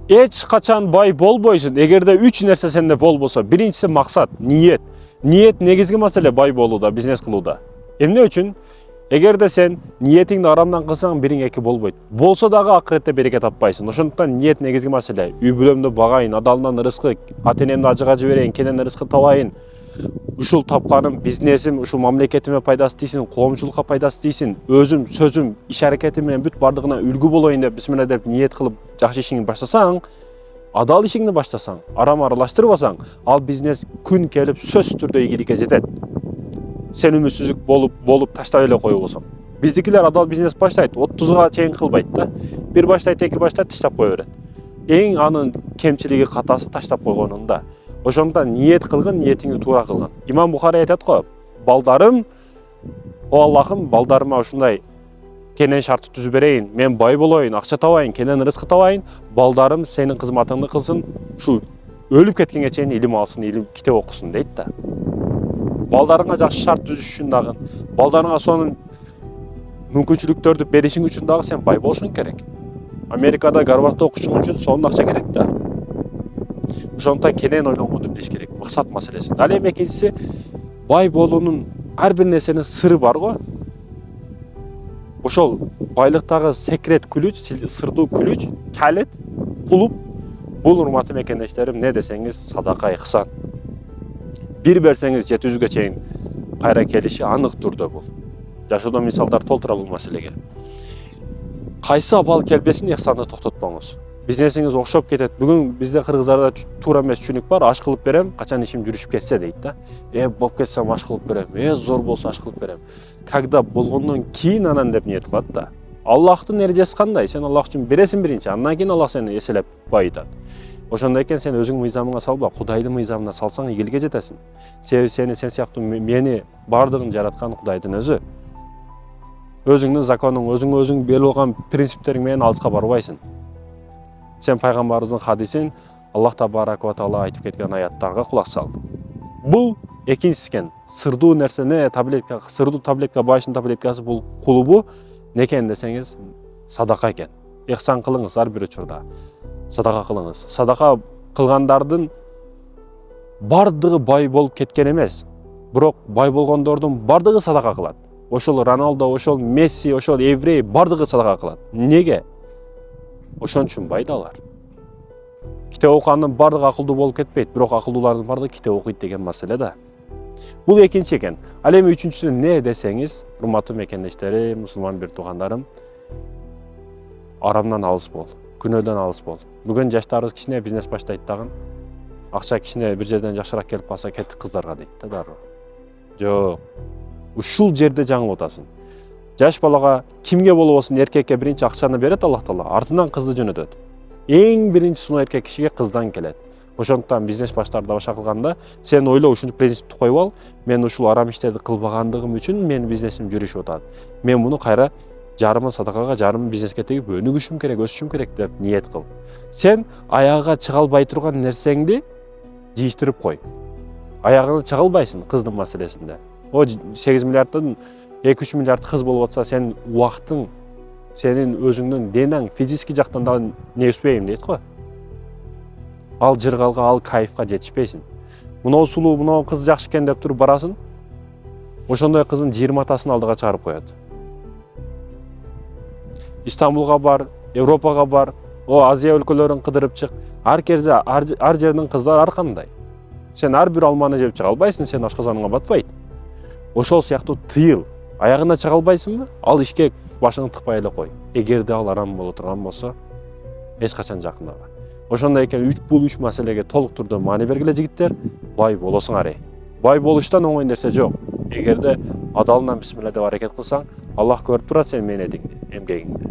Eç kaçan bay bolбойсуң. Эгерде 3 нерсе сенде бол болсо, биринчиси максат, ниет. Ниет негизги маселе бай болууда, бизнес кылууда. Эмне үчүн? Эгерде сен ниетиңди арамдан кылсаң, бириң эки болбойт. Болсо дагы акыретте береке таппайсың. Ошондуктан ниет негизги маселе. Үй бүлөмдү багайын, адалынан рызкы, ата-энемди ажыга жиберейин, кенен рызкы табайын. Ушул тапканым бизнесим, ушул мамлекетиме пайдасы тийсин, коомчулукка пайдасы тийсин, өзүм, сөзүм, иш аракетим менен бүт бардыгына үлгү болоюн деп бисмилла деп ниет кылып жакшы ишиңди баштасаң, адал ишиңди баштасаң, арам аралаштырбасаң, ал бизнес күн келип сөзсүз түрдө ийгиликке жетет. Сен үмүтсүздүк болуп таштап эле коюп болсоң. Биздикилер адал бизнес баштайт, 30га чейин кылбайт да. Бир баштайт, эки баштайт, таштап кое берет. Эң анын кемчилиги, катасы таштап койгонунда. Ошондон ниет кылгын, ниетиңди туура кылгын. Имам Бухари айтат го, балдарым, о Аллахым, балдарыма ушундай кенен шартты түзүп берейин, мен бай болоюн, акча табайын, кенен рызкы табайын, балдарым сенин кызматыңды кылсын, ушул өлүп кеткенге чейин илим алсын, илим китеп окусун дейт да. Балдарыңа жакшы шарт түзүш үчүн дагы, балдарыңа сонун мүмкүнчүлүктөрдү беришиң үчүн дагы сен бай болушуң керек. Америкада Гарвардда окушуң үчүн сонун акча керек да. Ошондуктан кенен ойлонгонду билиш керек, максат маселеси. Ал эми экинчиси, бай болуунун ар бир нерсенин сыры бар го. Ошол байлыктагы секрет күлүч, сырдуу күлүч, калет, кулуп, бул урматтуу мекендештерим, не десеңиз садака, ихсан. Бир берсеңиз 700ге чейин кайра келиши анык түрдө бул. Жашоодон мисалдар толтура бул маселеге. Кайсы абал келбесин ихсанды токтотпоңуз. Бизнесиңиз окшоп кетет. Бүгүн бизде кыргыздарда туура эмес түшүнүк бар, аш кылып берем, качан ишим жүрүшүп кетсе дейт да. Болуп кетсем аш кылып берем, зор болсо аш кылып берем. Когда болгондон кийин анан деп ниет кылат да. Аллахтын эрежеси кандай? Сен Аллах үчүн бересиң биринчи, андан кийин Аллах сени эселеп байытат. Ошондой экен сен өзүң мыйзамыңа салба, Кудайдын мыйзамына салсаң ийгиликке жетесиң. Себеби сен сыяктуу мени бардыгын жараткан Кудайдын өзү. Өзүңдүн законуң, өзүң берип алган принциптериң менен алыска барбайсың. Сен пайгамбарыбыздын хадисин Аллах табарак ва таала айтып кеткен аяттарга кулак сал. Бул экинчиси экен. Сырдуу нерсени таблетка, сырдуу таблетка, башын таблеткасы бул кулубу не экен десеңиз садака экен. Ихсан кылыңыз ар бир учурда. Садака кылыңыз. Садака кылгандардын бардыгы бай болуп кеткен эмес. Бирок бай болгондордун бардыгы садака кылат. Ошол Роналдо, ошол Месси, ошол еврей бардыгы садака кылат. Неге? Ошон үчүн бай да алар. Китеп окугандын бардыгы акылдуу болуп кетпейт, бирок акылдуулардын бардыгы китеп окуйт деген маселе да. Бул экинчи экен. Ал эми үчүнчүсү не десеңиз, урматтуу мекендештери, мусулман бир туугандарым, арамдан алыс бол, күнөөдөн алыс бол. Бүгүн жаштарыбыз кичине бизнес баштайт дагы. Акча кичине бир жерден жакшыраак келип калса кеттик кыздарга дейт да дароо. Жок. Ушул жерде жаңылып атасың. Жаш балага кимге болбосун эркекке биринчи акчаны берет Аллах Таала, артынан кызды жөнөтөт. Эң биринчи суноо эркек кишиге кыздан келет. Ошондуктан бизнес баштарда баша кылганда сен ойло, ушул принципти коюп ал. Мен ушул арам иштерди кылбагандыгым үчүн менин бизнесим жүрүшүп атат. Мен муну кайра жарымын садакага, жарымын бизнеске тегип өнүгүшүм керек, өсүшүм керек деп ниет кыл. Сен аягга чыга албай турган нерсеңди жыйыштырып кой. Аягына чыга албайсың кыздын маселесинде. О 8 миллиардтан 2-3 миллиард кыз болуп атса, сен убактың, сенин өзүңдүн денаң физически жактан да не успейм дейт го. Ал жыргалга, ал кайфка жетишпейсиң. Мынау сулуу, мынау кыз жакшы экен деп туруп барасың. Ошондой кыздын 20 атасын алдыга чыгарып коет. Истанбулга бар, Европага бар, Азия өлкөлөрүн кыдырып чык. Ар жердин кыздары ар кандай. Сен ар бир алманы жеп чыга албайсың, сен ашказаныңа батпайт. Ошол сыяктуу тыйыл. Аягына чыга албайсыңбы? Ал ишке башыңды тыкпай эле кой. Эгерде ал арам боло турган болсо, эч качан жакындаба. Ошондой экен бул үч маселеге толук түрдө маани бергиле жигиттер, бай болосуңар. Бай болуштан оңой нерсе жок. Эгерде адалынан бисмилла деп аракет кылсаң, Аллах көрүп турат сен менин эмгегиңди.